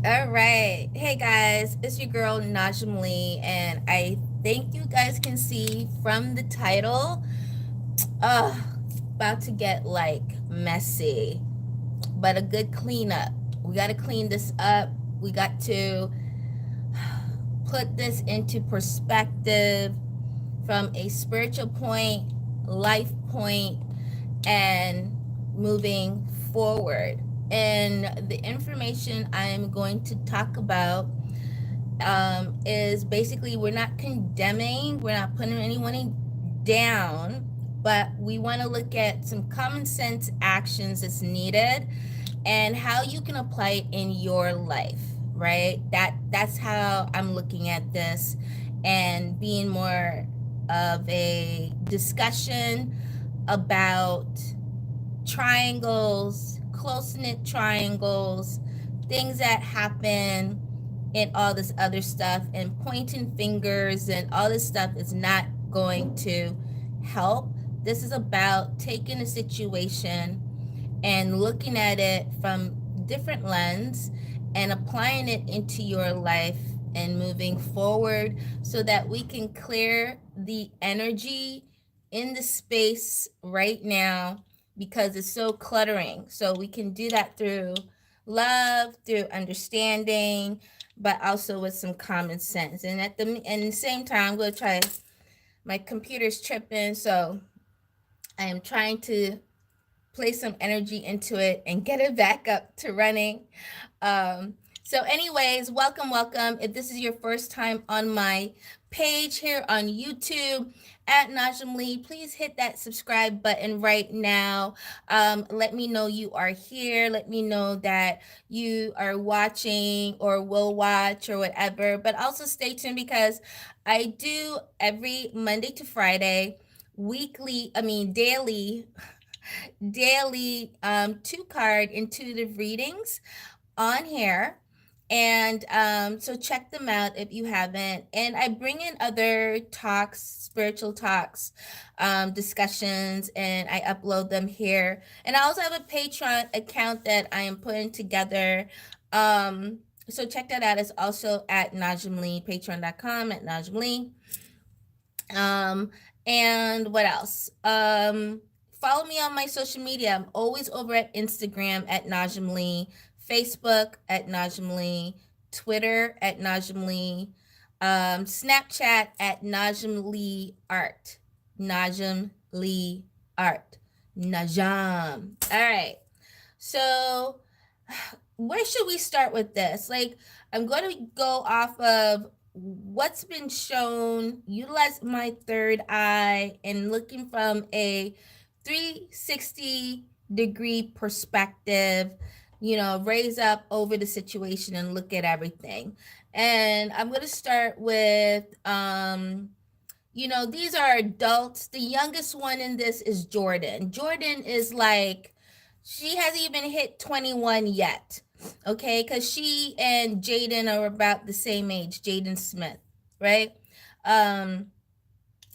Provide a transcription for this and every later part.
All right. Hey guys, it's your girl Najaam Lee, and I think you guys can see from the title, uh, about to get like messy, but a good cleanup. We got to clean this up. We got to put this into perspective from a spiritual point, life point, and moving forward. And the information I'm going to talk about is basically we're not condemning, we're not putting anyone down, but we want to look at some common sense actions that's needed and how you can apply it in your life, right? That's how I'm looking at this, and being more of a discussion about triangles, close knit triangles, things that happen, and all this other stuff, and pointing fingers and all this stuff is not going to help. This is about taking a situation and looking at it from different lens and applying it into your life and moving forward so that we can clear the energy in the space right now because it's so cluttering. So we can do that through love, through understanding, but also with some common sense. And at the same time, I'm gonna try. My computer's tripping, so I am trying to place some energy into it and get it back up to running. Um, so, anyways, welcome. If this is your first time on my page here on YouTube at Najaam Lee, please hit that subscribe button right now. Let me know you are here. Let me know that you are watching or will watch or whatever. But also stay tuned because I do every Monday to Friday, daily two card intuitive readings on here. And so check them out if you haven't. And I bring in other talks, spiritual talks, discussions, and I upload them here. And I also have a Patreon account that I am putting together. So check that out. It's also at Najaam Lee, patreon.com at Najaam Lee. Um, and what else? Follow me on my social media. I'm always over at Instagram at Najaam Lee, Facebook at Najaam Lee, Twitter at Najaam Lee, Snapchat at Najaam Lee Art. Najaam Lee Art. Najaam. All right. So, where should we start with this? Like, I'm going to go off of what's been shown, utilize my third eye, and looking from a 360-degree perspective, raise up over the situation and look at everything. And I'm going to start with, these are adults. The youngest one in this is Jordyn. Jordyn is like, she hasn't even hit 21 yet. Okay, because she and Jaden are about the same age, Jaden Smith, right? Um,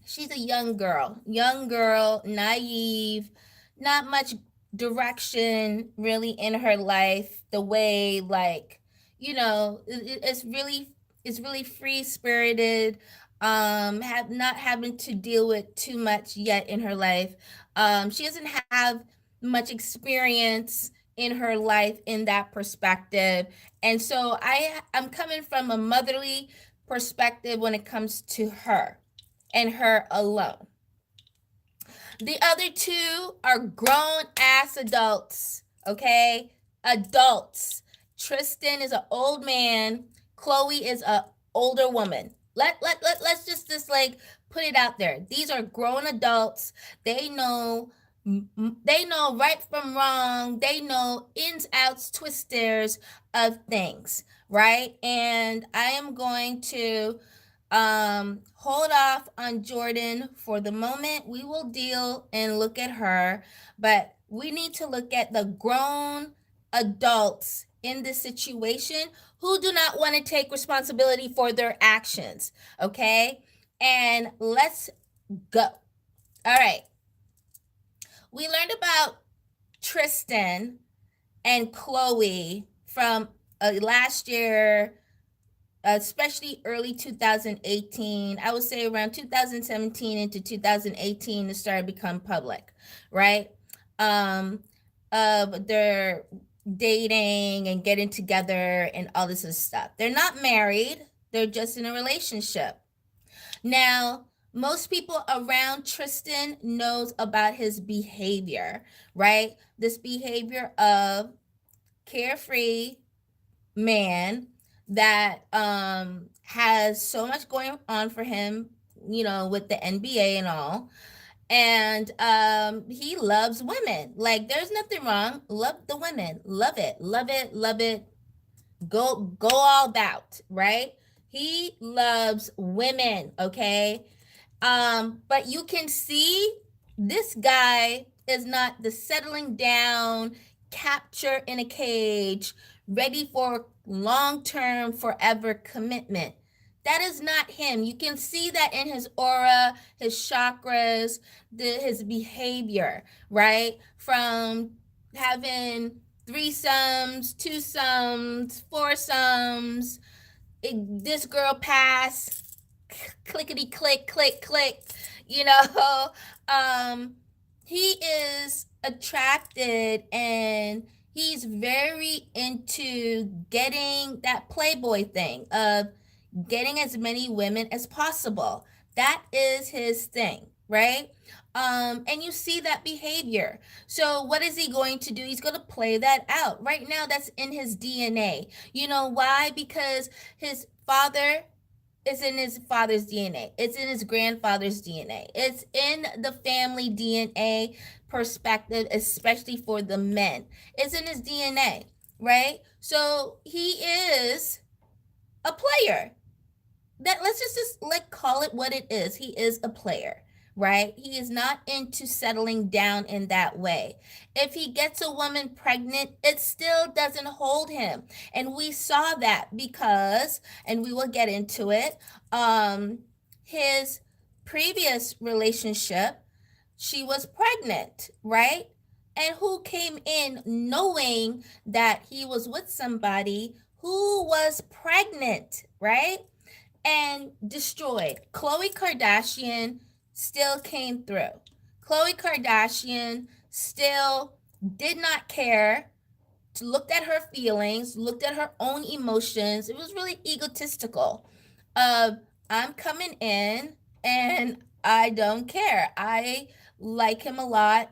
she's a young girl, naive, not much direction really in her life. The way, like, it's really free spirited. Have not having to deal with too much yet in her life. She doesn't have much experience in her life in that perspective, and so I'm coming from a motherly perspective when it comes to her and her alone. The other two are grown ass adults, okay? Adults. Tristan is an old man, Khloe is a older woman. Let's just like put it out there. These are grown adults. They know right from wrong. They know ins, outs, twisters of things, right? And I am going to hold off on Jordyn for the moment. We will deal and look at her, but we need to look at the grown adults in this situation who do not want to take responsibility for their actions. Okay, and let's go. All right, we learned about Tristan and Khloe from last year, especially early 2018, I would say around 2017 into 2018, it started to become public, right? um they're dating and getting together and all this other stuff. They're not married, they're just in a relationship. Now, most people around Tristan knows about his behavior, right? This behavior of carefree man that has so much going on for him, with the NBA and all. And he loves women. Like, there's nothing wrong. Love the women. Love it. Love it. Love it. Go all out, right? He loves women, okay? But you can see this guy is not the settling down, capture in a cage, ready for long-term, forever commitment. That is not him. You can see that in his aura, his chakras, his behavior, right? From having threesomes, twosomes, foursomes, this girl pass, clickety click, click, click, you know. um he is attracted, and he's very into getting that playboy thing of getting as many women as possible. That is his thing, right? And you see that behavior. So what is he going to do? He's going to play that out. Right now, that's in his DNA. You know why? Because his father, it's in his father's DNA. It's in his grandfather's DNA. It's in the family DNA perspective, especially for the men. It's in his DNA, right? So he is a player. That, let's just like call it what it is. He is a player, right? He is not into settling down in that way. If he gets a woman pregnant, it still doesn't hold him. And we saw that because, and we will get into it, his previous relationship, she was pregnant, right? And who came in knowing that he was with somebody who was pregnant, right? And destroyed. Khloe Kardashian still came through. Khloe Kardashian still did not care, looked at her feelings, looked at her own emotions. It was really egotistical. I'm coming in and I don't care. I like him a lot.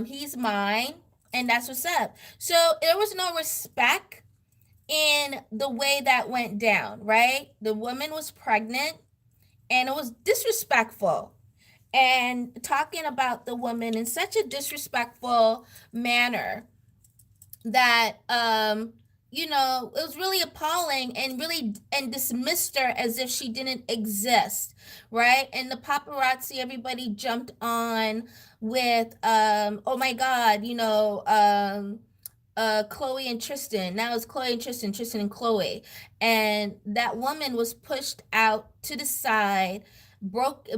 He's mine, and that's what's up. So there was no respect in the way that went down, right? The woman was pregnant, and it was disrespectful. And talking about the woman in such a disrespectful manner that it was really appalling, and really and dismissed her as if she didn't exist, right? And the paparazzi, everybody jumped on with oh my god, Khloe and Tristan. Now it's Khloe and Tristan, Tristan and Khloe. And that woman was pushed out to the side, broke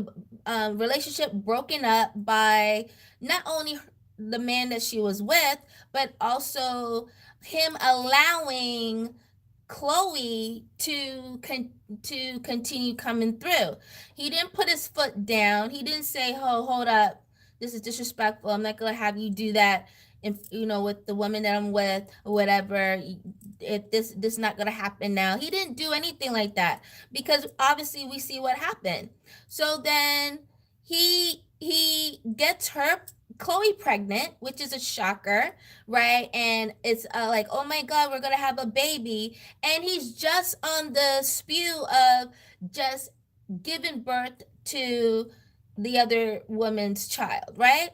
relationship broken up by not only the man that she was with, but also him allowing Khloe to continue coming through. He didn't put his foot down. He didn't say, "Oh, hold up, this is disrespectful. I'm not gonna have you do that." If with the woman that I'm with or whatever, if this is not gonna happen now. He didn't do anything like that, because obviously we see what happened. So then he gets her Khloe pregnant, which is a shocker, right? And it's like, oh my god, we're gonna have a baby, and he's just on the spew of just giving birth to the other woman's child, right?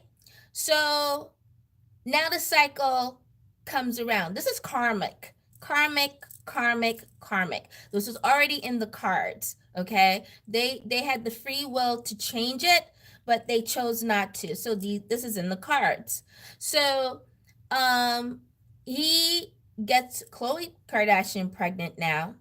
So now the cycle comes around. This is karmic. Karmic, karmic, karmic. This was already in the cards, okay? They had the free will to change it, but they chose not to. So this is in the cards. So he gets Khloe Kardashian pregnant now,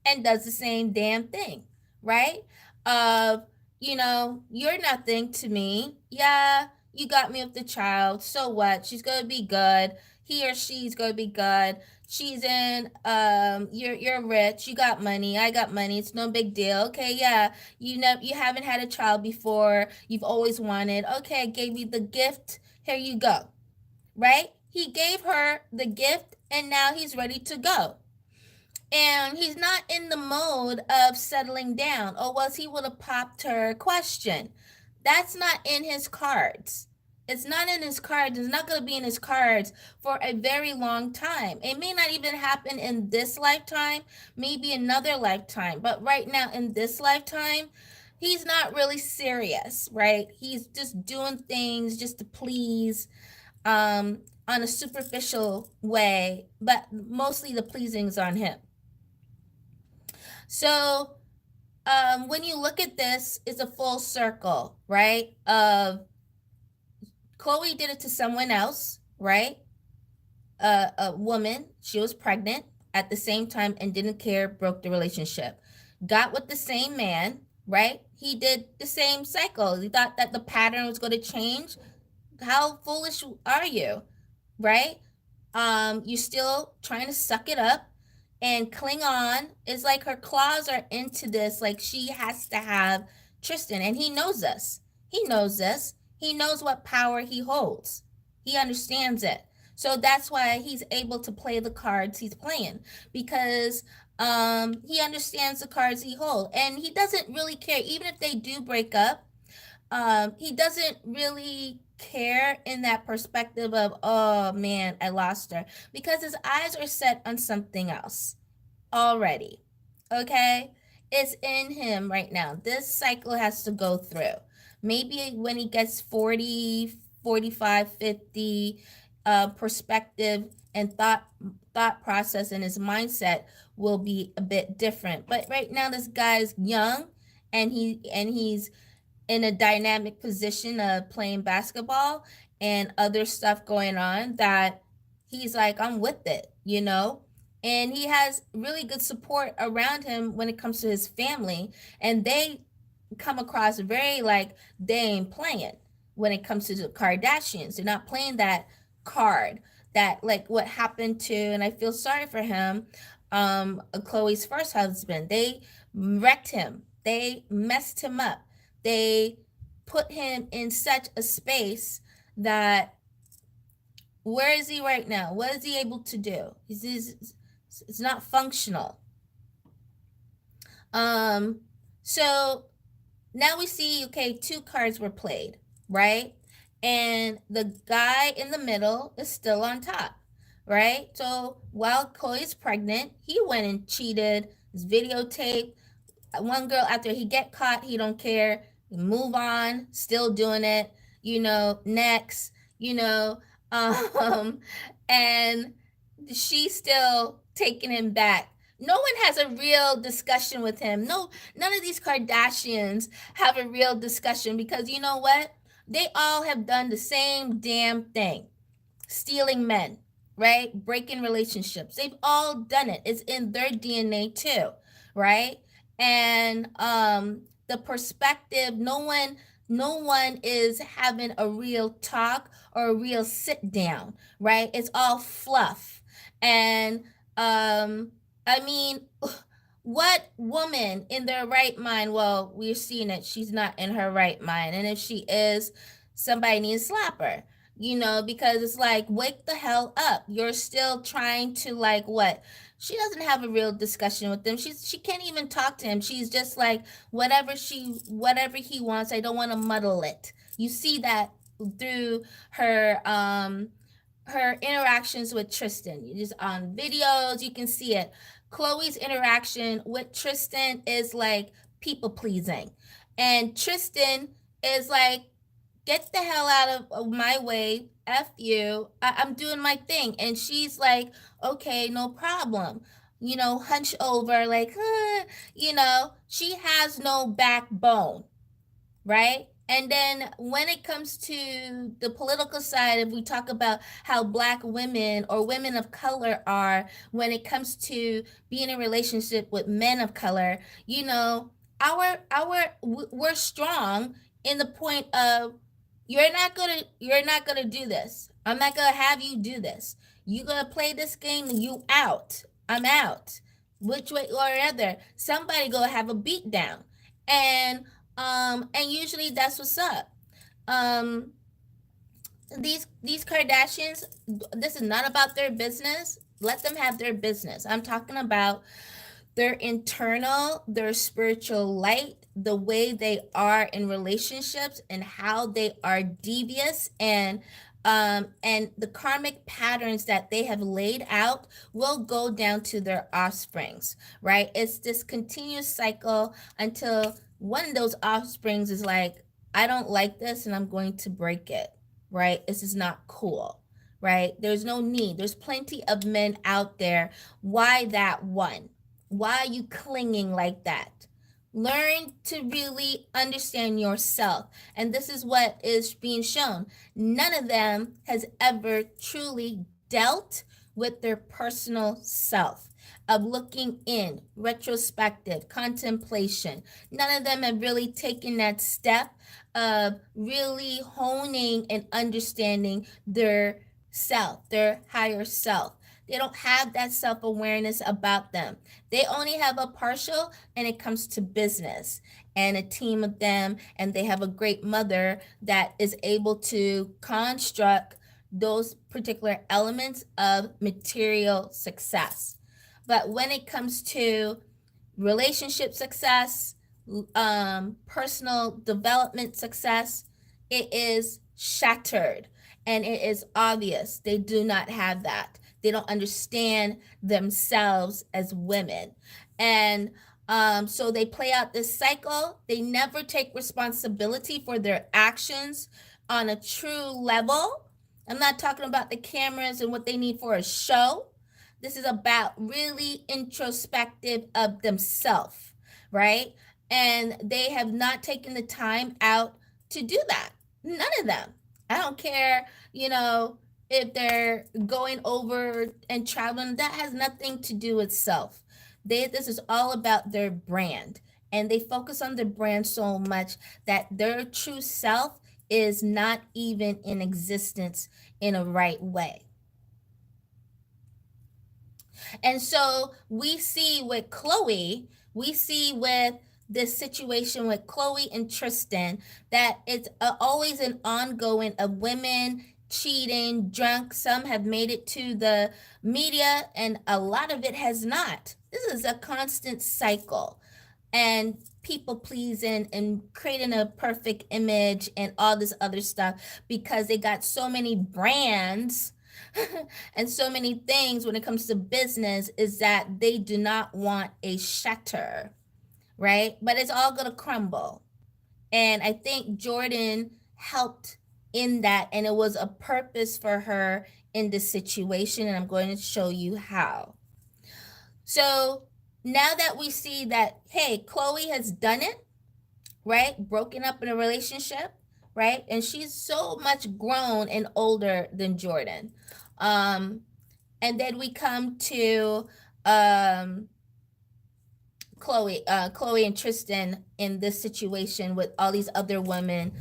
and does the same damn thing, right? Of, you're nothing to me. Yeah, you got me with the child. So what? She's gonna be good. He or she's gonna be good. She's in you're rich, you got money, I got money, it's no big deal. Okay, yeah. You haven't had a child before, you've always wanted. Okay, I gave you the gift. Here you go. Right? He gave her the gift and now he's ready to go. And he's not in the mode of settling down. Or else he would have popped her question. That's not in his cards. It's not in his cards. It's not going to be in his cards for a very long time. It may not even happen in this lifetime, maybe another lifetime. But right now, in this lifetime, he's not really serious, right? He's just doing things just to please, on a superficial way, but mostly the pleasing's on him. So when you look at this, it's a full circle, right? Khloe did it to someone else, right? A woman, she was pregnant at the same time and didn't care, broke the relationship. Got with the same man, right? He did the same cycle. He thought that the pattern was going to change. How foolish are you, right? You're still trying to suck it up and cling on. It's like her claws are into this. Like she has to have Tristan, and he knows this. He knows this. He knows what power he holds. He understands it. So that's why he's able to play the cards he's playing, because he understands the cards he holds, and he doesn't really care even if they do break up. He doesn't really care in that perspective of, oh man, I lost her, because his eyes are set on something else already. Okay? It's in him right now. This cycle has to go through. Maybe when he gets 40, 45, 50, perspective and thought process and his mindset will be a bit different. But right now this guy's young, and he's in a dynamic position of playing basketball and other stuff going on, that he's like, I'm with it, you know? And he has really good support around him when it comes to his family. And they come across very like they ain't playing when it comes to the Kardashians. They're not playing that card, that like what happened to, and I feel sorry for him, Khloe's first husband. They wrecked him. They messed him up. They put him in such a space that, where is he right now? What is he able to do? It's not functional. So now we see, okay, two cards were played, right? And the guy in the middle is still on top, right? So while Khloe's pregnant, he went and cheated, his videotape. One girl, after he get caught, he don't care, move on, still doing it, next, and she's still taking him back. No one has a real discussion with him. No, none of these Kardashians have a real discussion, because you know what? They all have done the same damn thing. Stealing men, right? Breaking relationships. They've all done it. It's in their DNA too, right? And the perspective, no one is having a real talk or a real sit down, right? It's all fluff. And I mean, what woman in their right mind? Well, we're seeing it, she's not in her right mind, and if she is, somebody needs to slap her, because it's like, wake the hell up. You're still trying to, like, what? She doesn't have a real discussion with them. She can't even talk to him. She's just like, whatever he wants, I don't want to muddle it. You see that through her interactions with Tristan. You just on videos, you can see it. Khloe's interaction with Tristan is like people pleasing, and Tristan is like, get the hell out of my way, F you, I'm doing my thing. And she's like, okay, no problem, hunch over, like, she has no backbone, right? And then when it comes to the political side, if we talk about how Black women or women of color are when it comes to being in a relationship with men of color, we're strong in the point of you're not gonna do this. I'm not gonna have you do this. You gonna play this game, you out. I'm out. Which way or other, somebody gonna have a beat down. And usually that's what's up. Um these Kardashians, this is not about their business. Let them have their business. I'm talking about their internal, their spiritual light, the way they are in relationships and how they are devious, and the karmic patterns that they have laid out will go down to their offsprings, right? It's this continuous cycle until one of those offsprings is like, I don't like this and I'm going to break it, right? This is not cool, right? There's no need. There's plenty of men out there. Why that one? Why are you clinging like that? Learn to really understand yourself. And this is what is being shown. None of them has ever truly dealt with their personal self, of looking in, retrospective, contemplation. None of them have really taken that step of really honing and understanding their self, their higher self. They don't have that self awareness about them. They only have a partial, and it comes to business and a team of them, and they have a great mother that is able to construct those particular elements of material success. But when it comes to relationship success, personal development success, it is shattered, and it is obvious they do not have that. They don't understand themselves as women. And so they play out this cycle. They never take responsibility for their actions on a true level. I'm not talking about the cameras and what they need for a show. This is about really introspective of themselves, right? And they have not taken the time out to do that. None of them. I don't care, if they're going over and traveling, that has nothing to do with self. This is all about their brand. And they focus on their brand so much that their true self is not even in existence in a right way. And so we see with Khloe, we see with this situation with Khloe and Tristan, that it's always an ongoing of women cheating, drunk. Some have made it to the media, and a lot of it has not. This is a constant cycle. And people pleasing and creating a perfect image and all this other stuff because they got so many brands and so many things when it comes to business, is that they do not want a shatter, right? But it's all going to crumble. And I think Jordyn helped in that, and it was a purpose for her in this situation, and I'm going to show you how. So now that we see that, hey, Khloe has done it, right? Broken up in a relationship, right? And she's so much grown and older than Jordyn. And then we come to Khloe and Tristan in this situation with all these other women,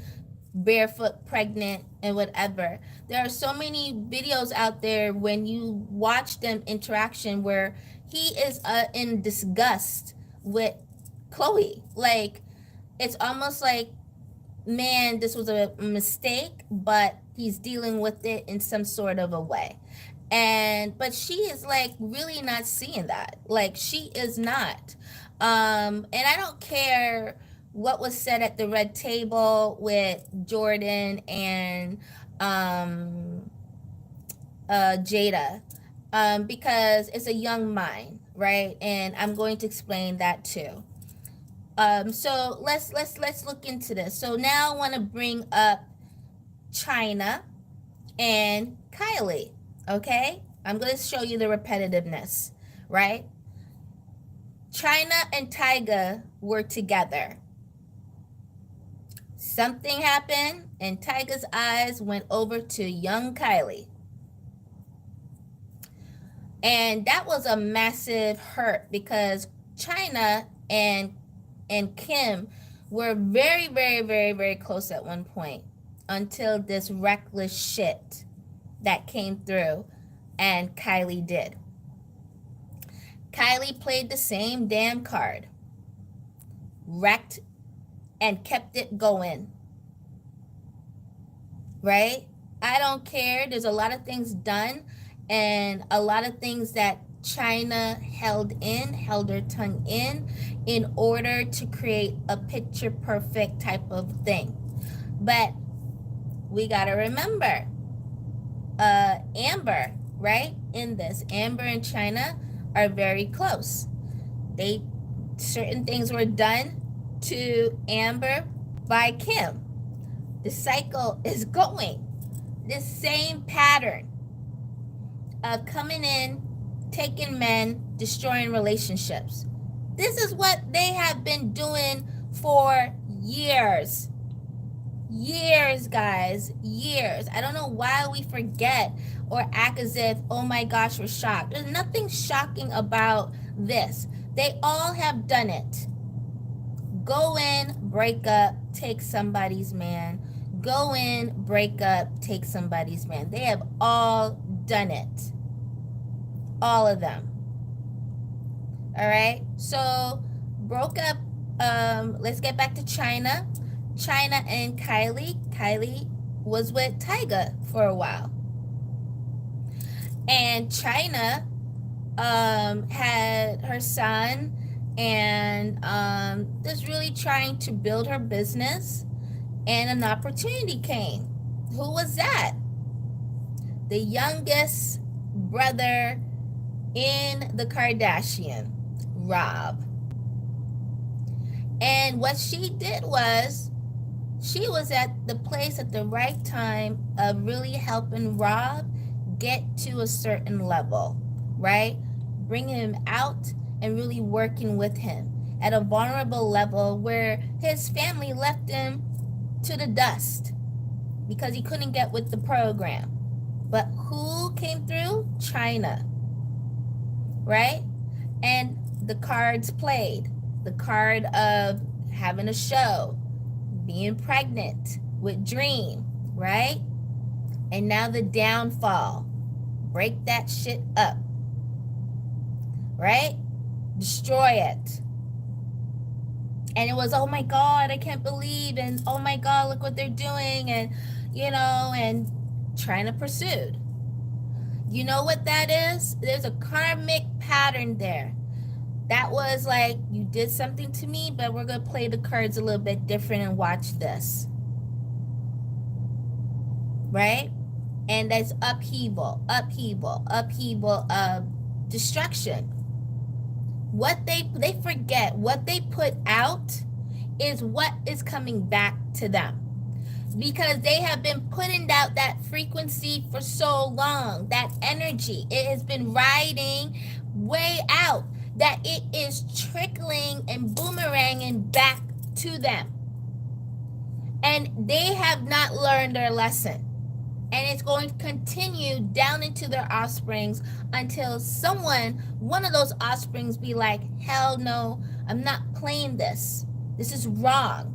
barefoot, pregnant, and whatever. There are so many videos out there when you watch them interaction where he is in disgust with Khloe. Like, it's almost like, man, this was a mistake, but he's dealing with it in some sort of a way. But she is like really not seeing that. Like, she is not. And I don't care what was said at the red table with Jordyn and Jada, because it's a young mind, right? And I'm going to explain that too. So let's look into this. So now I want to bring up China and Kylie. Okay, I'm going to show you the repetitiveness, right? China and Tyga were together. Something happened, and Tyga's eyes went over to young Kylie. And that was a massive hurt because China and Kim were very, very, very, very close at one point. until this reckless shit that came through and Kylie did. Kylie played the same damn card, wrecked and kept it going, right? I don't care. There's a lot of things done and a lot of things that China held her tongue in order to create a picture perfect type of thing. But we got to remember, Amber, right? In this, Amber and China are very close. Certain things were done to Amber by Kim. The cycle is going. This same pattern of coming in, taking men, destroying relationships. This is what they have been doing for years. Years, guys. Years. I don't know why we forget or act as if, oh my gosh, we're shocked. There's nothing shocking about this. They all have done it. Go in, break up, take somebody's man. Go in, break up, take somebody's man. They have all done it. All of them. All right? So, broke up. Let's get back to China. China and Kylie. Kylie was with Tyga for a while. And China had her son and was really trying to build her business, and an opportunity came. Who was that? The youngest brother in the Kardashian, Rob. And what she did was, she was at the place at the right time of really helping Rob get to a certain level, right? Bringing him out and really working with him at a vulnerable level where his family left him to the dust because he couldn't get with the program. But who came through? China, right? And the cards played. The card of having a show, being pregnant with Dream, right? And now the downfall. Break that shit up, right? Destroy it. And it was, oh my God, I can't believe, and oh my God, look what they're doing, and, and trying to pursue. You know what that is? There's a karmic pattern there. That was like, you did something to me, but we're going to play the cards a little bit different and watch this. Right? And that's upheaval of destruction. What they forget, what they put out is what is coming back to them. Because they have been putting out that frequency for so long, that energy. It has been riding way out, that it is trickling and boomeranging back to them. And they have not learned their lesson. And it's going to continue down into their offsprings until one of those offsprings be like, hell no, I'm not playing this. This is wrong.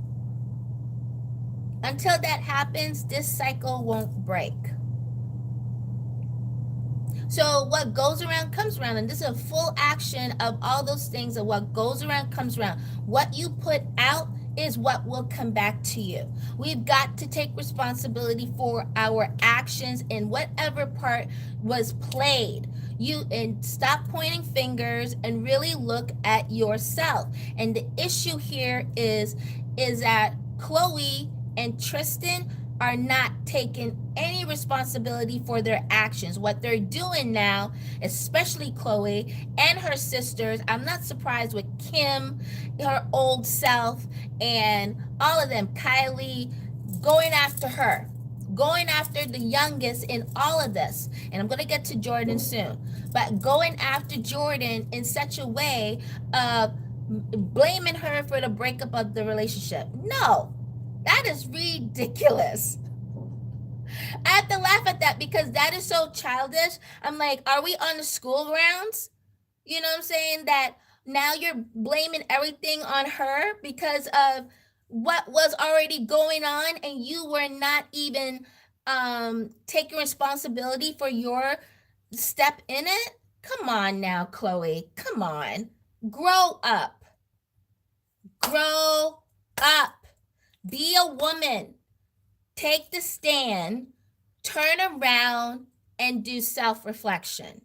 Until that happens, this cycle won't break. So what goes around comes around, and this is a full action of all those things of what goes around comes around. What you put out is what will come back to you. We've got to take responsibility for our actions in whatever part was played. And stop pointing fingers and really look at yourself. And the issue here is that Khloe and Tristan are not taking any responsibility for their actions. What they're doing now, especially Khloe and her sisters, I'm not surprised with Kim, her old self, and all of them, Kylie, going after her, going after the youngest in all of this. And I'm going to get to Jordyn soon. But going after Jordyn in such a way of blaming her for the breakup of the relationship. No. That is ridiculous. I have to laugh at that because that is so childish. I'm like, are we on the school grounds? You know what I'm saying? That now you're blaming everything on her because of what was already going on and you were not even taking responsibility for your step in it? Come on now, Khloe. Come on. Grow up. Grow up. Be a woman. Take the stand. Turn around and do self reflection.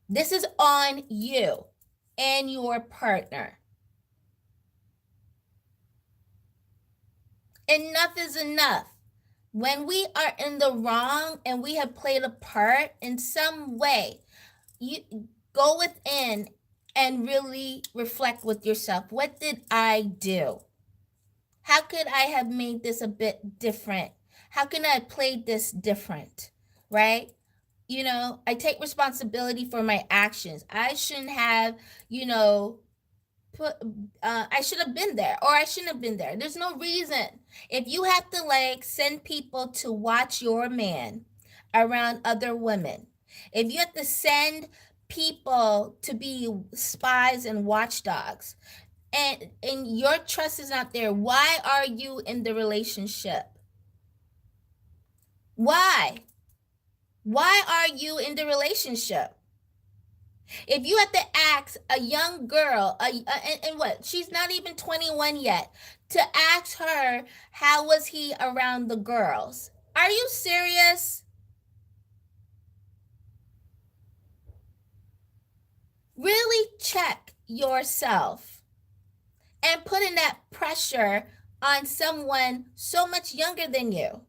This is on you and your partner. Enough is enough. When we are in the wrong and we have played a part in some way, you go within and really reflect with yourself. What did I do? How could I have made this a bit different? How can I have played this different? Right? I take responsibility for my actions. I shouldn't have, you know, put I should have been there or I shouldn't have been there. There's no reason. If you have to like send people to watch your man around other women, if you have to send people to be spies and watchdogs, and your trust is not there, why are you in the relationship? Why? Why are you in the relationship? If you have to ask a young girl, and what, she's not even 21 yet, to ask her how was he around the girls? Are you serious? Really check yourself and putting that pressure on someone so much younger than you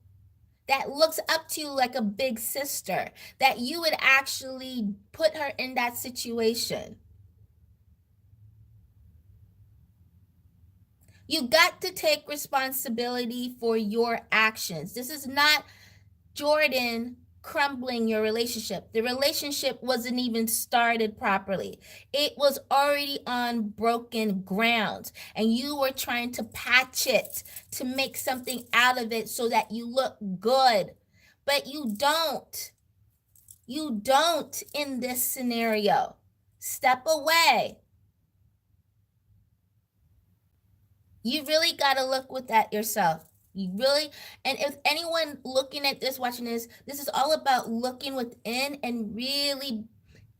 that looks up to you like a big sister, that you would actually put her in that situation. You got to take responsibility for your actions. This is not Jordyn crumbling your relationship. The relationship wasn't even started properly. It was already on broken ground, and you were trying to patch it to make something out of it so that you look good. But you don't. You don't in this scenario. Step away. You really got to look with that yourself. You really, and if anyone looking at this, watching this is all about looking within and really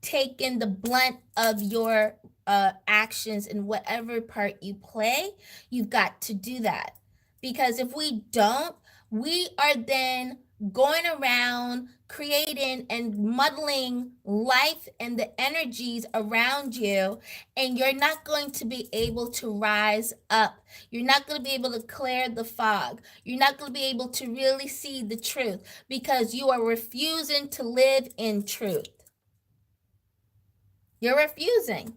taking the blunt of your actions in whatever part you play. You've got to do that. Because if we don't, we are then going around creating and muddling life and the energies around you, and you're not going to be able to rise up. You're not going to be able to clear the fog. You're not going to be able to really see the truth because you are refusing to live in truth. You're refusing.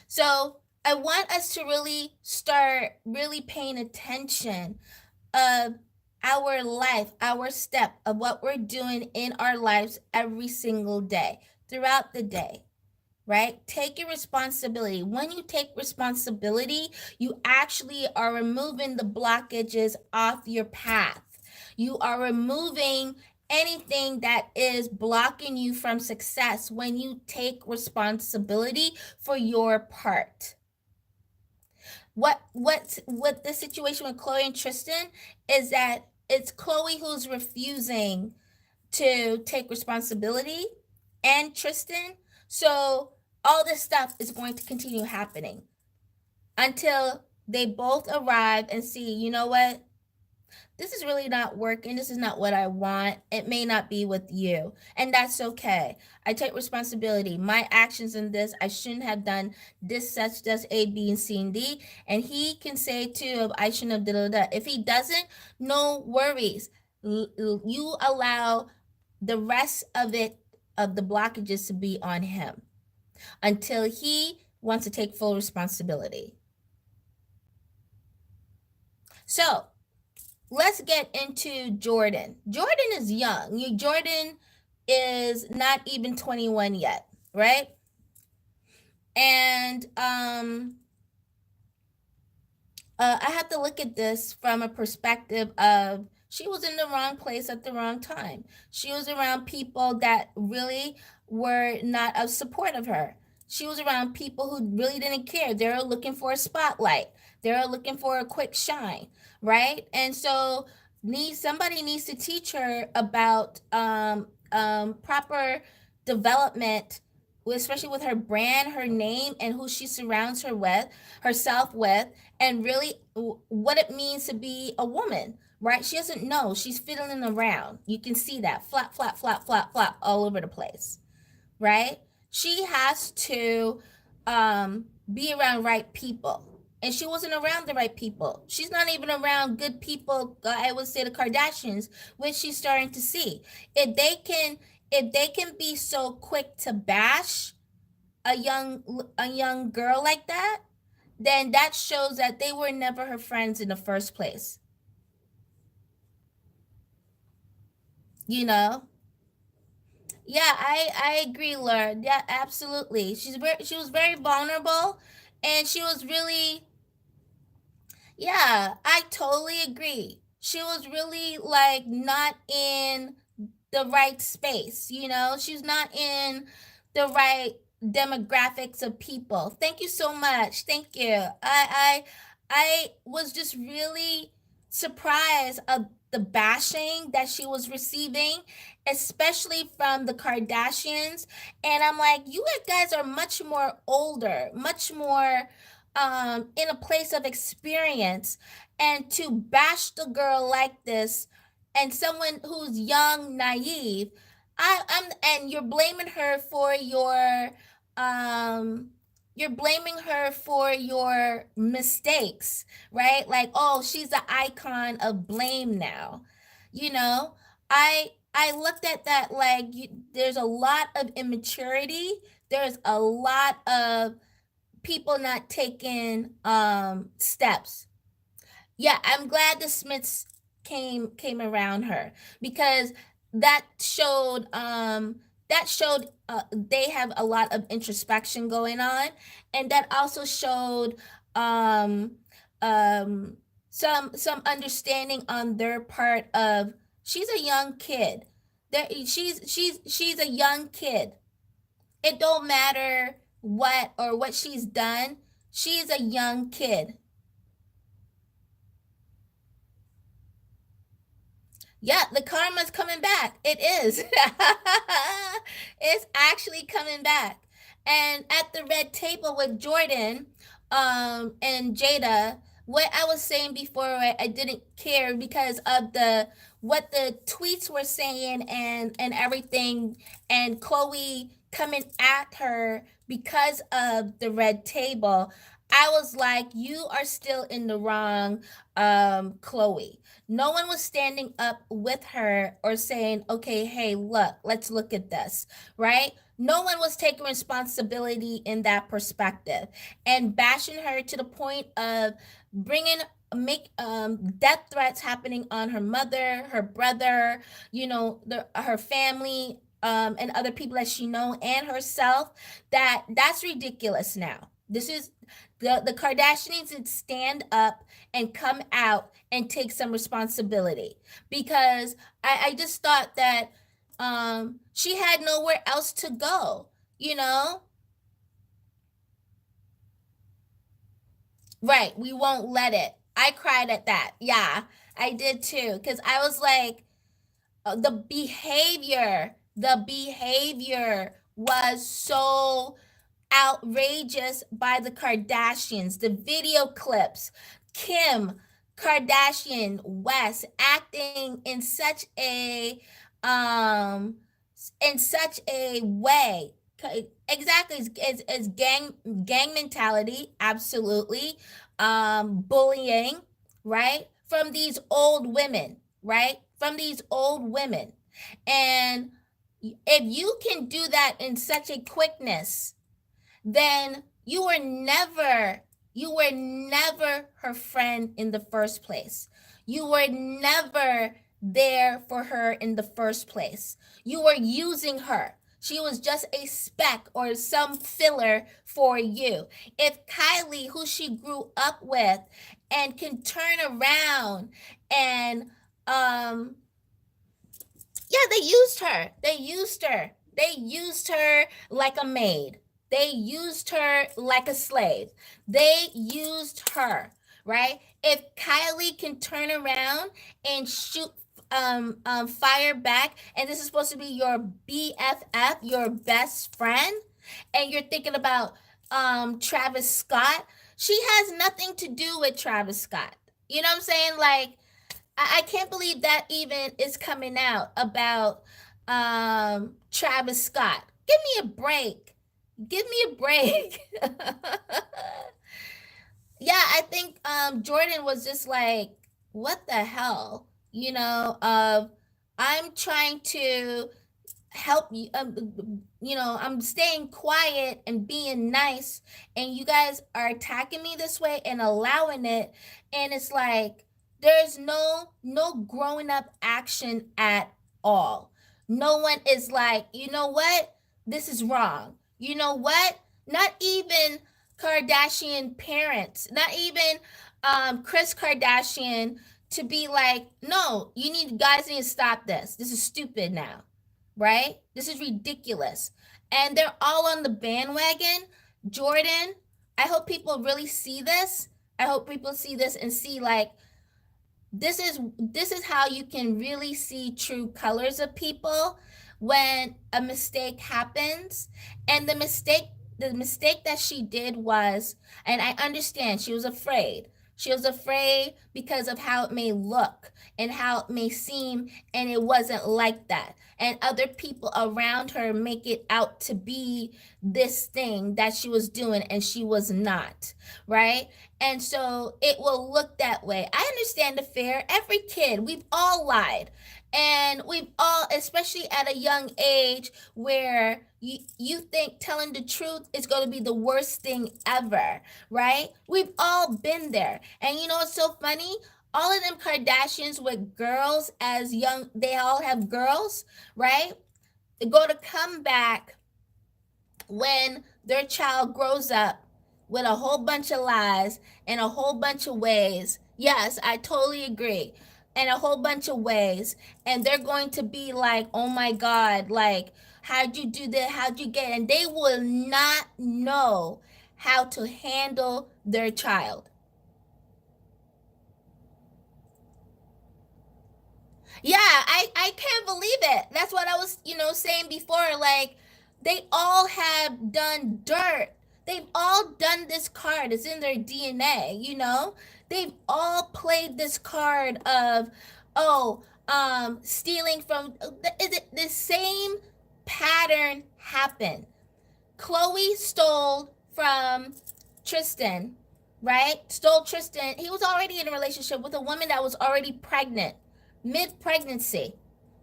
So I want us to really start really paying attention of our life, our step of what we're doing in our lives every single day, throughout the day, right? Take your responsibility. When you take responsibility, you actually are removing the blockages off your path. You are removing anything that is blocking you from success when you take responsibility for your part. What the situation with Khloe and Tristan is that it's Khloe who's refusing to take responsibility and Tristan. So all this stuff is going to continue happening until they both arrive and see, you know what? This is really not working. This is not what I want. It may not be with you. And that's okay. I take responsibility. My actions in this, I shouldn't have done this, such, does A, B, and C, and D. And he can say too, I shouldn't have did that. If he doesn't, no worries. You allow the rest of it, of the blockages, to be on him until he wants to take full responsibility. So let's get into Jordyn. Jordyn is young. Jordyn is not even 21 yet, right? And I have to look at this from a perspective of She was in the wrong place at the wrong time. She was around people that really were not of support of her. She was around people who really didn't care. They were looking for a spotlight. They were looking for a quick shine, right? And so somebody needs to teach her about proper development, especially with her brand, her name, and who she surrounds herself with, and really what it means to be a woman. Right? She doesn't know. She's fiddling around. You can see that flap, flap, flap, flap, flap all over the place. Right? She has to be around right people. And she wasn't around the right people. She's not even around good people. I would say the Kardashians, which she's starting to see. If they can, if they can be so quick to bash a young girl like that, then that shows that they were never her friends in the first place. You know, yeah, I agree, Laura. Yeah, absolutely. She was very vulnerable, and she was really, yeah, I totally agree. She was really like not in the right space, you know? She's not in the right demographics of people. Thank you so much. Thank you. I was just really surprised of the bashing that she was receiving, especially from the Kardashians. And I'm like, you guys are much more older, much more in a place of experience, and to bash the girl like this, and someone who's young, naive, and um you're blaming her for your mistakes, right? Like, oh, she's the icon of blame now. You know, I looked at that like there's a lot of immaturity. There's a lot of people not taking steps. Yeah, I'm glad the Smiths came around her, because that showed they have a lot of introspection going on, and that also showed um um some understanding on their part of she's a young kid. She's a young kid. It don't matter what she's done. She's a young kid. Yeah, the karma's coming back. It is. It's actually coming back. And at the red table with Jordyn and Jada, what I was saying before, I didn't care because of the what the tweets were saying and everything, and Khloe coming at her because of the red table. I was like, you are still in the wrong, Khloe. No one was standing up with her or saying, okay, hey, look, let's look at this, right? No one was taking responsibility in that perspective, and bashing her to the point of bringing make death threats happening on her mother, her brother, her family, and other people that she know, and herself. That's ridiculous now. This is the Kardashians need to stand up and come out and take some responsibility, because I just thought that she had nowhere else to go, you know? Right, we won't let it. I cried at that. Yeah, I did too, because I was like, the behavior was so outrageous by the Kardashians. The video clips, Kim Kardashian West acting um in such a way. Exactly, it's gang mentality, absolutely. Bullying, right? From these old women, right? From these old women. And if you can do that in such a quickness, then you were never her friend in the first place. You were never there for her in the first place. You were using her. She was just a speck or some filler for you. If Kylie, who she grew up with, and can turn around and um yeah, they used her. They used her. They used her like a maid. They used her like a slave. They used her, right? If Kylie can turn around and shoot fire back, and this is supposed to be your BFF, your best friend, and you're thinking about Travis Scott, she has nothing to do with Travis Scott. You know what I'm saying? Like, I can't believe that even is coming out about Travis Scott. Give me a break. Give me a break. Yeah, I think Jordyn was just like, what the hell? I'm trying to help you, I'm staying quiet and being nice, and you guys are attacking me this way and allowing it. And it's like, there's no growing up action at all. No one is like, you know what, this is wrong. You know what, not even Kardashian parents, not even Chris Kardashian, to be like, no, guys need to stop this. This is stupid now, right? This is ridiculous. And they're all on the bandwagon. Jordyn, I hope people really see this. I hope people see this and see, like, this is how you can really see true colors of people when a mistake happens. And the mistake that she did was, and I understand, she was afraid. She was afraid because of how it may look and how it may seem, and it wasn't like that. And other people around her make it out to be this thing that she was doing, and she was not, right? And so it will look that way. I understand the fear. Every kid, we've all lied. And we've all, especially at a young age, where you think telling the truth is going to be the worst thing ever, right? We've all been there. And you know what's so funny? All of them Kardashians with girls as young, they all have girls, right? They go to come back when their child grows up with a whole bunch of lies and a whole bunch of ways. Yes, I totally agree. And a whole bunch of ways. And they're going to be like, oh my God, like, how'd you do that? How'd you get? And they will not know how to handle their child. Yeah, I can't believe it. That's what I was, saying before. Like, they all have done dirt. They've all done this card. It's in their DNA. They've all played this card of, oh, stealing from the same pattern happened. Khloe stole from Tristan, right? Stole Tristan. He was already in a relationship with a woman that was already pregnant, mid-pregnancy,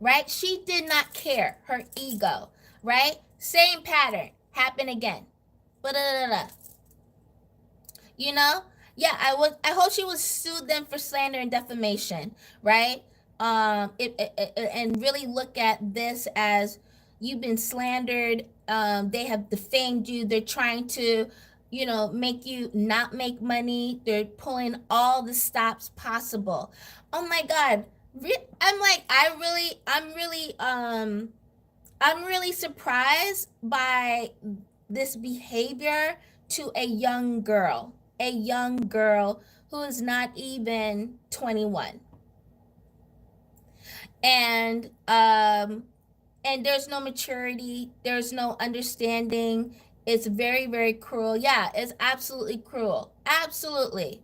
right? She did not care. Her ego, right? Same pattern happened again. Ba-da-da-da. You know? Yeah, I hope she would sue them for slander and defamation, right? And really look at this as, you've been slandered. They have defamed you. They're trying to, make you not make money. They're pulling all the stops possible. Oh my God. I'm like, I'm really surprised by this behavior to a young girl who is not even 21. And there's no maturity, there's no understanding. It's very, very cruel. Yeah, it's absolutely cruel. Absolutely.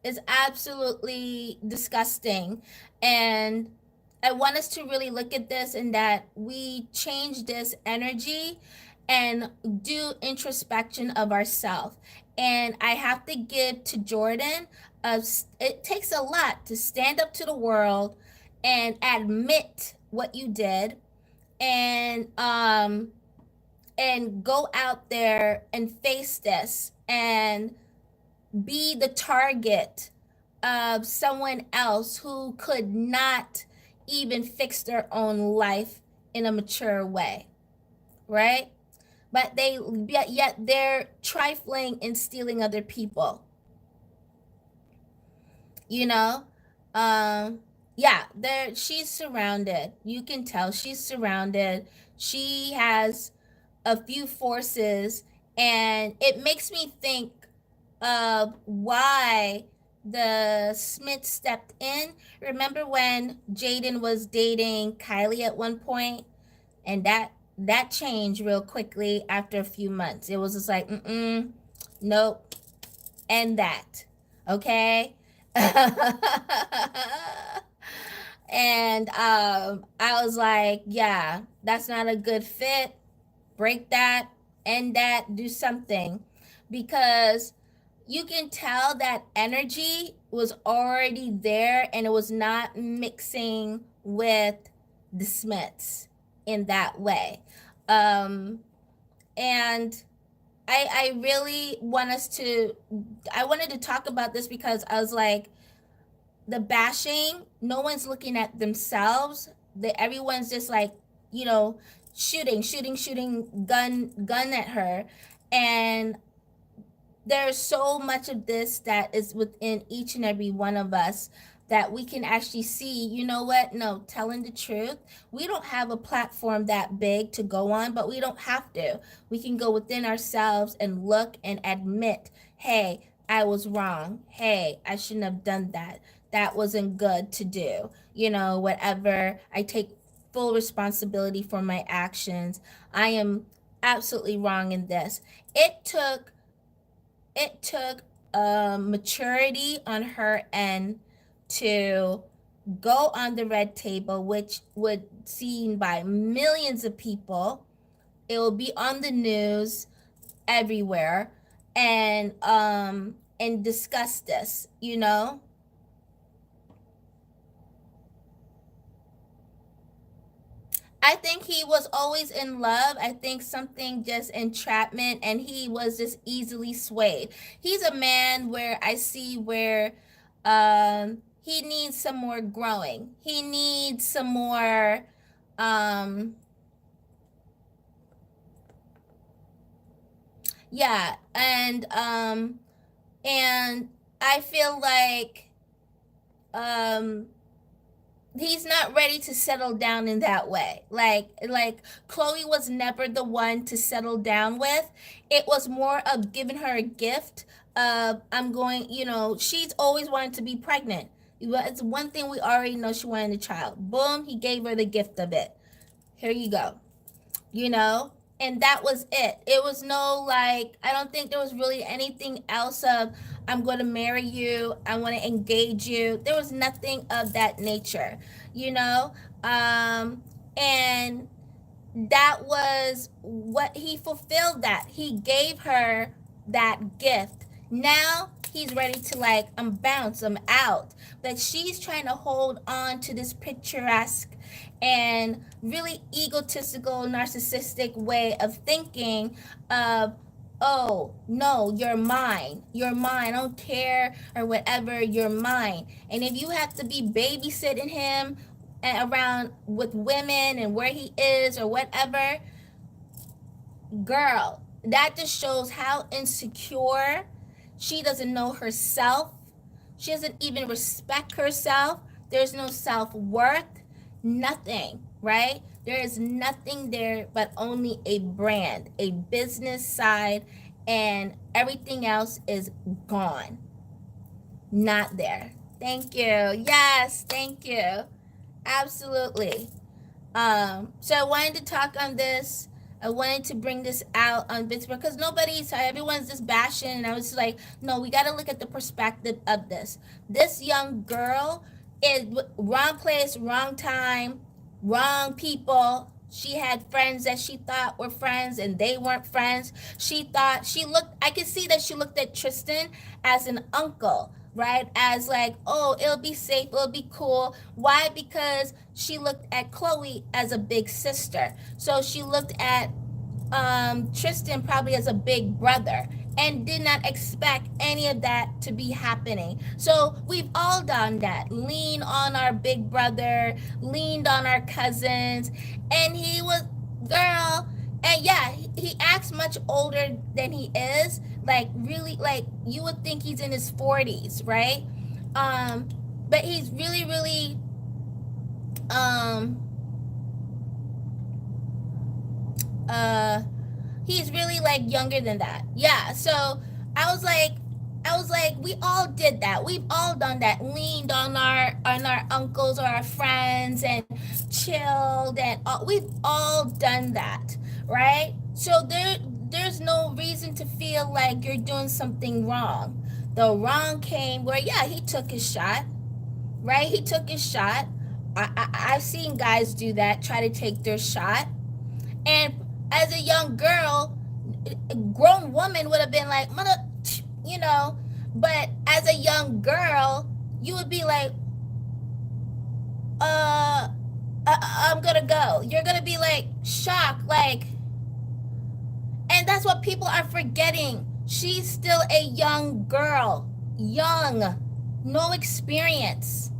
It's absolutely disgusting. And I want us to really look at this, and that we change this energy and do introspection of ourselves. And I have to give to Jordyn, it takes a lot to stand up to the world and admit what you did, and go out there and face this and be the target of someone else who could not even fix their own life in a mature way, right? But yet they're trifling and stealing other people, you know. Yeah, there she's surrounded. You can tell she's surrounded. She has a few forces, and it makes me think of why the Smith stepped in. Remember when Jordyn was dating Kylie at one point, and that changed real quickly after a few months. It was just like, nope, and that, okay. And I was like, yeah, that's not a good fit. Break that, end that, do something, because you can tell that energy was already there and it was not mixing with the Smiths in that way. Um, and I really want us to, I wanted to talk about this because I was like, the bashing, no one's looking at themselves. Everyone's just like, you know, shooting, gun at her. And there's so much of this that is within each and every one of us that we can actually see, you know what? No, telling the truth. We don't have a platform that big to go on, but we don't have to. We can go within ourselves and look and admit, hey, I was wrong. Hey, I shouldn't have done that. That wasn't good to do. You know, whatever. I take full responsibility for my actions. I am absolutely wrong in this. It took it took maturity on her end to go on the red table, which would seen by millions of people. It will be on the news everywhere, and discuss this. You know, I think he was always in love. I think something just entrapment, and he was just easily swayed. He's a man where I see where he needs some more growing. He needs some more um yeah, and I feel like um he's not ready to settle down in that way. Like Khloe was never the one to settle down with. It was more of giving her a gift of, I'm going, you know, she's always wanted to be pregnant. It's one thing we already know, she wanted a child. Boom, he gave her the gift of it. Here you go. You know? And that was it. It was no, like, I don't think there was really anything else of, I'm going to marry you, I want to engage you. There was nothing of that nature, you know? And that was what he fulfilled, that he gave her that gift. Now he's ready to, like, I'm bounce, I'm out. But she's trying to hold on to this picturesque and really egotistical, narcissistic way of thinking of, oh no, you're mine, you're mine, I don't care or whatever, you're mine. And if you have to be babysitting him and around with women and where he is or whatever, girl, that just shows how insecure. She doesn't know herself. She doesn't even respect herself. There's no self-worth, nothing, right? There is nothing there but only a brand, a business side, and everything else is gone. Not there. Thank you. Yes, thank you. Absolutely. So I wanted to talk on this. I wanted to bring this out on Pittsburgh because everyone's just bashing, and I was just like, no, we got to look at the perspective of this. This young girl is wrong place, wrong time, wrong people. She had friends that she thought were friends, and they weren't friends. I could see that she looked at Tristan as an uncle, right? As like, oh, it'll be safe, it'll be cool. Why? Because she looked at Khloe as a big sister. So she looked at Tristan probably as a big brother and did not expect any of that to be happening. So we've all done that. Lean on our big brother, leaned on our cousins, and he was, girl, and yeah, he acts much older than he is. Like, really, like, you would think he's in his 40s, right? But he's really, really um uh he's really like younger than that. Yeah, so I was like, we all did that. We've all done that. Leaned on our uncles or our friends and chilled, and we've all done that, right? So there's no reason to feel like you're doing something wrong. The wrong came where, yeah, he took his shot, right? He took his shot. I've seen guys do that, try to take their shot, and as a young girl, a grown woman would have been like, mother, you know, but as a young girl, you would be like, I'm gonna go. You're gonna be like shocked, like, and that's what people are forgetting. She's still a young girl, young, no experience.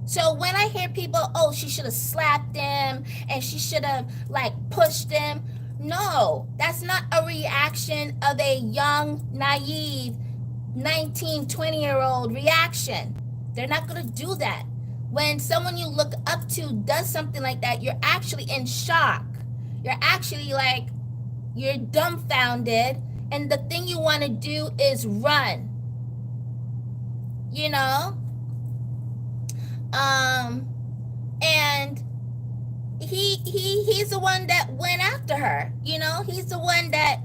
So when I hear people, oh, she should have slapped him and she should have like pushed him. No, that's not a reaction of a young, naive 19, 20-year-old reaction. They're not going to do that. When someone you look up to does something like that, you're actually in shock. You're actually like, you're dumbfounded. And the thing you want to do is run. You know? And he's the one that went after her. You know, he's the one that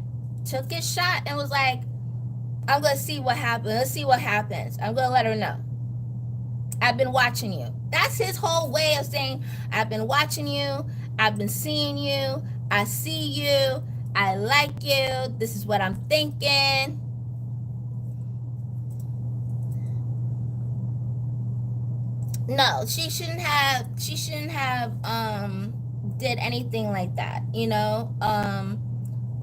took his shot and was like, I'm gonna see what happens. Let's see what happens. I'm gonna let her know. I've been watching you. That's his whole way of saying, I've been watching you. I've been seeing you. I see you. I like you. This is what I'm thinking. No, she shouldn't have did anything like that, you know.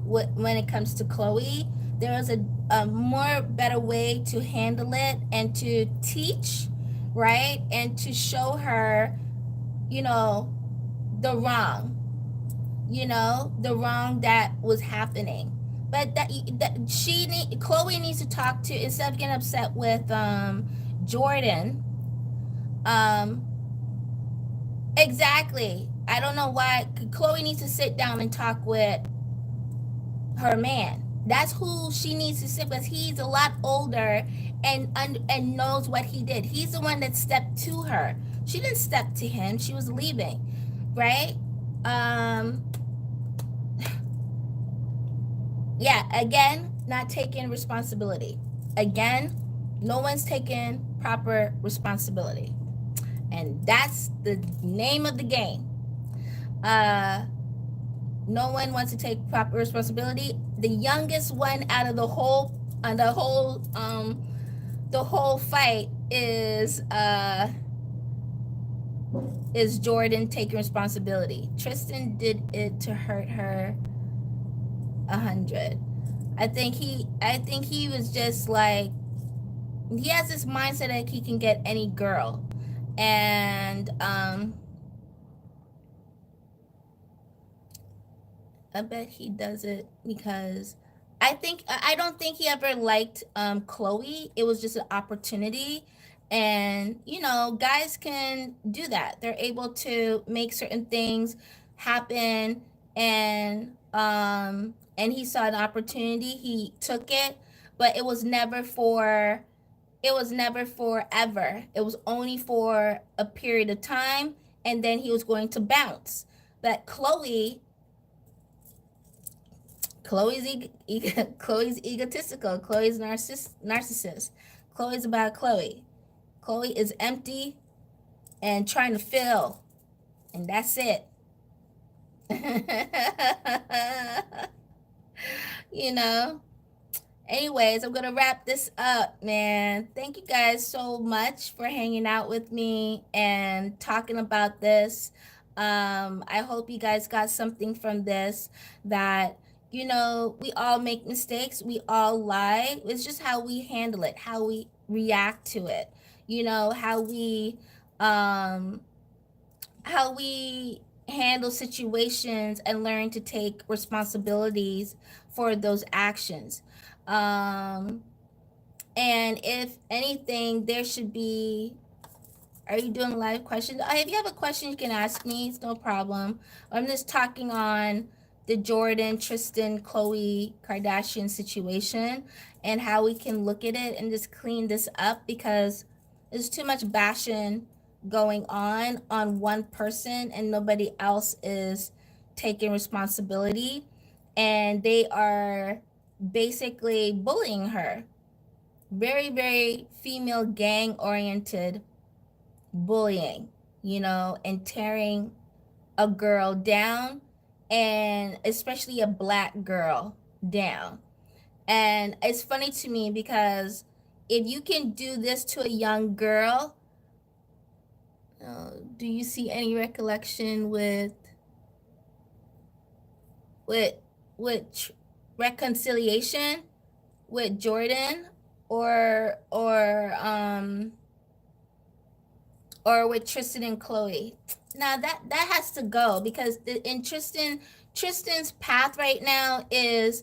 When it comes to Khloe, there was a more better way to handle it and to teach, right? And to show her, you know, the wrong, the wrong that was happening. But that Khloe needs to talk to, instead of getting upset with Jordyn. Exactly. I don't know why. Khloe needs to sit down and talk with her man. That's who she needs to sit with. He's a lot older and knows what he did. He's the one that stepped to her. She didn't step to him. She was leaving, right? Yeah, again, not taking responsibility. Again, no one's taking proper responsibility. And that's the name of the game. No one wants to take proper responsibility. The youngest one out of the whole fight is Jordyn taking responsibility. Tristan did it to hurt her 100. I think he was just like, he has this mindset that he can get any girl. And I bet he does it because I don't think he ever liked Khloe. It was just an opportunity. And you know, guys can do that. They're able to make certain things happen, and he saw an opportunity, he took it, but it was never forever. It was only for a period of time, and then he was going to bounce. But Khloe's egotistical. Khloe's narcissist. Khloe's about Khloe. Khloe is empty and trying to fill, and that's it. You know. Anyways, I'm gonna wrap this up, man. Thank you guys so much for hanging out with me and talking about this. I hope you guys got something from this, that you know, we all make mistakes, we all lie. It's just how we handle it, how we react to it, you know, how we handle situations and learn to take responsibilities for those actions. And if anything, there should be Are you doing live questions? If you have a question, you can ask me. It's no problem. I'm just talking on the Jordyn, Tristan, Khloe Kardashian situation and how we can look at it and just clean this up, because there's too much bashing going on one person and nobody else is taking responsibility, and they are basically bullying her. Very, very female gang oriented bullying, and tearing a girl down, and especially a black girl down. And it's funny to me because if you can do this to a young girl, do you see any recollection with with reconciliation with Jordyn, or with Tristan and Khloe? Now that has to go, because in Tristan's path right now is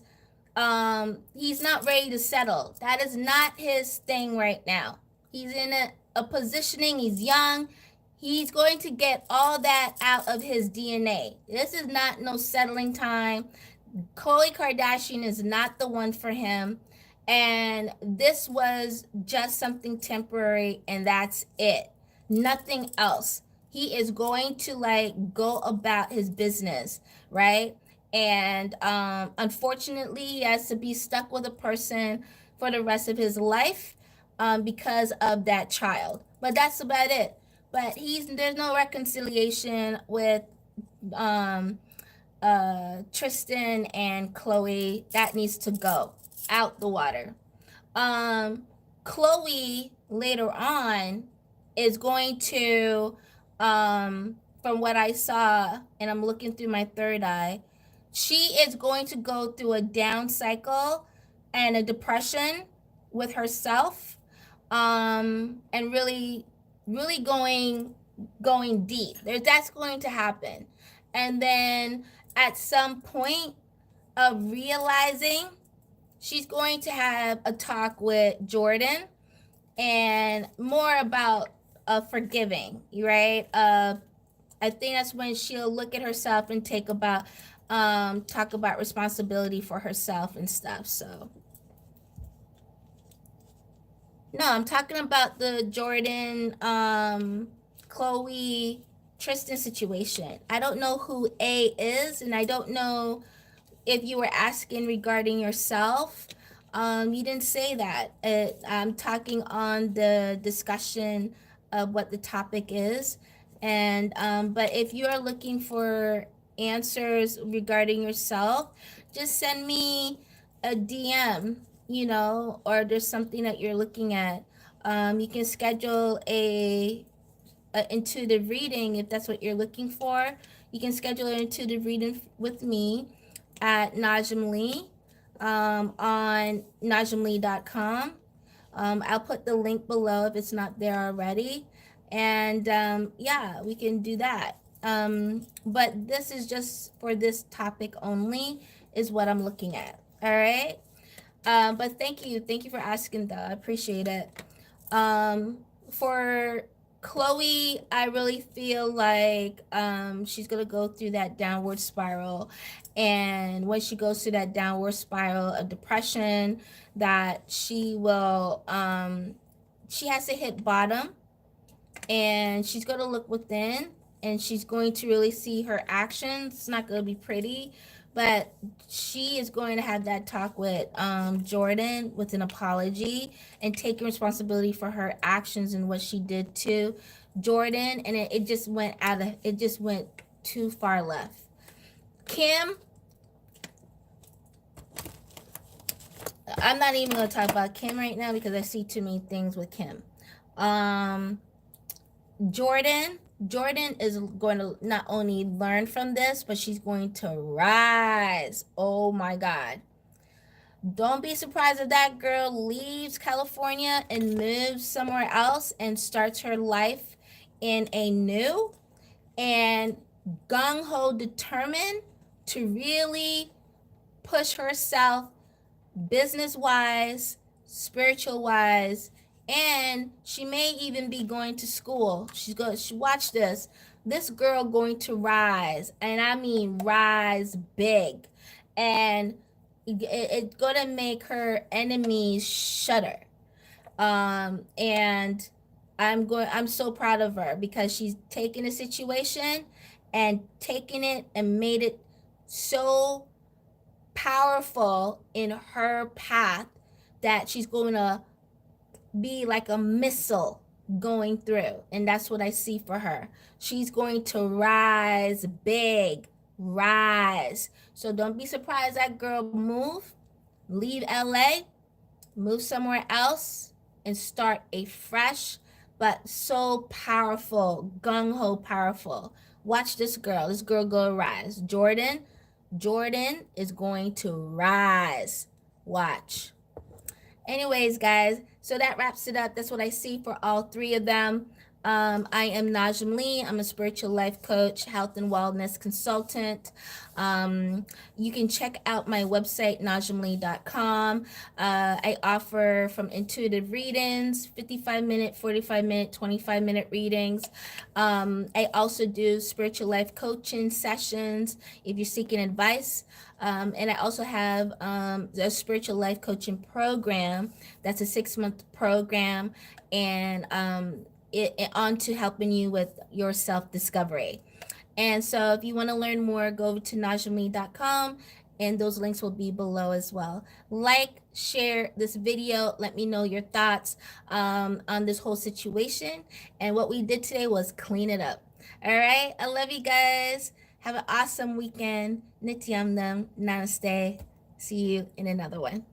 he's not ready to settle. That is not his thing right now. He's in a positioning, he's young. He's going to get all that out of his DNA. This is not no settling time. Khloe Kardashian is not the one for him. And this was just something temporary, and that's it. Nothing else. He is going to go about his business, right? And unfortunately, he has to be stuck with a person for the rest of his life because of that child. But that's about it. But there's no reconciliation with Tristan and Khloe. That needs to go out the water. Khloe later on is going to, from what I saw, and I'm looking through my third eye, she is going to go through a down cycle and a depression with herself, and really, really going deep. That's going to happen. And then at some point of realizing, she's going to have a talk with Jordyn, and more about forgiving, right? I think that's when she'll look at herself and talk about responsibility for herself and stuff. So no, I'm talking about the Jordyn, Khloe, Tristan situation. I don't know who A is, and I don't know if you were asking regarding yourself. You didn't say that. I'm talking on the discussion of what the topic is. And but if you are looking for answers regarding yourself, just send me a DM, or there's something that you're looking at. You can schedule a intuitive reading if that's what you're looking for. You can schedule an intuitive reading with me at Najaam Lee, on najaamlee.com. I'll put the link below if it's not there already. And yeah, we can do that. But this is just for this topic only is what I'm looking at. All right. But thank you for asking though. I appreciate it. For Khloe, I really feel like she's gonna go through that downward spiral, and when she goes through that downward spiral of depression, that she will she has to hit bottom, and she's gonna look within, and she's going to really see her actions. It's not gonna be pretty, but she is going to have that talk with Jordyn with an apology and taking responsibility for her actions and what she did to Jordyn, and it just went too far left. Kim, I'm not even going to talk about Kim right now because I see too many things with Kim. Jordyn is going to not only learn from this, but she's going to rise. Oh my God. Don't be surprised if that girl leaves California and moves somewhere else and starts her life in a new and gung-ho determined to really push herself business-wise, spiritual-wise, And she may even be going to school. Watch this. This girl going to rise, and I mean rise big. And it's gonna make her enemies shudder. And I'm so proud of her because she's taken a situation and taken it and made it so powerful in her path that she's going to be like a missile going through. And that's what I see for her. She's going to rise big, rise. So don't be surprised that girl leave LA, move somewhere else, and start a fresh but so powerful, gung-ho powerful. Watch this girl. This girl go rise. Jordyn is going to rise. Watch. Anyways, guys, so that wraps it up. That's what I see for all three of them. I am Najaam Lee. I'm a spiritual life coach, health and wellness consultant. You can check out my website, najaamlee.com. I offer from intuitive readings, 55-minute, 45-minute, 25-minute readings. I also do spiritual life coaching sessions if you're seeking advice. And I also have a spiritual life coaching program. That's a 6-month program, and it on to helping you with your self-discovery. And so if you want to learn more, go to najaamlee.com, and those links will be below as well. Like, share this video. Let me know your thoughts on this whole situation. And what we did today was clean it up. All right. I love you guys. Have an awesome weekend. Nityamnam. Namaste. See you in another one.